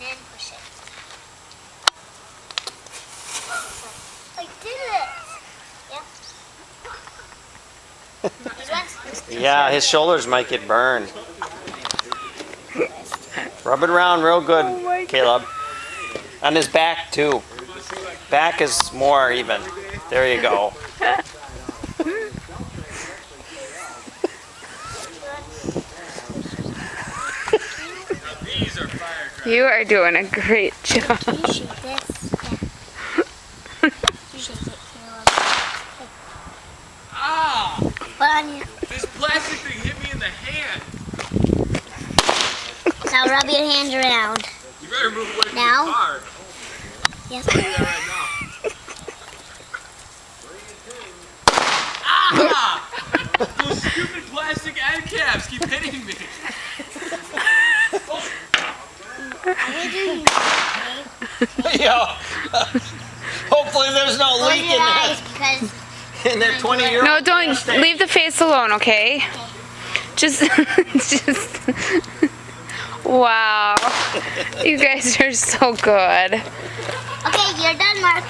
and then push it. I did it! Yeah. Yeah, his shoulders might get burned. Rub it around real good, Caleb. On his back too. Back is more even. There you go. You are doing a great job. Can you shake this? Yeah. You shake it, Caleb. Ah! Put on your... This plastic thing hit me in the hand. Now rub your hand around. You better move away from Now? the car. Yes. Do that right now. Ah! Those stupid plastic end caps keep hitting me. Yeah. Hopefully there's no Close leak your eyes because in that 20-year-old. No, don't leave the face alone, okay? Just, wow. You guys are so good. okay, you're done, Mark.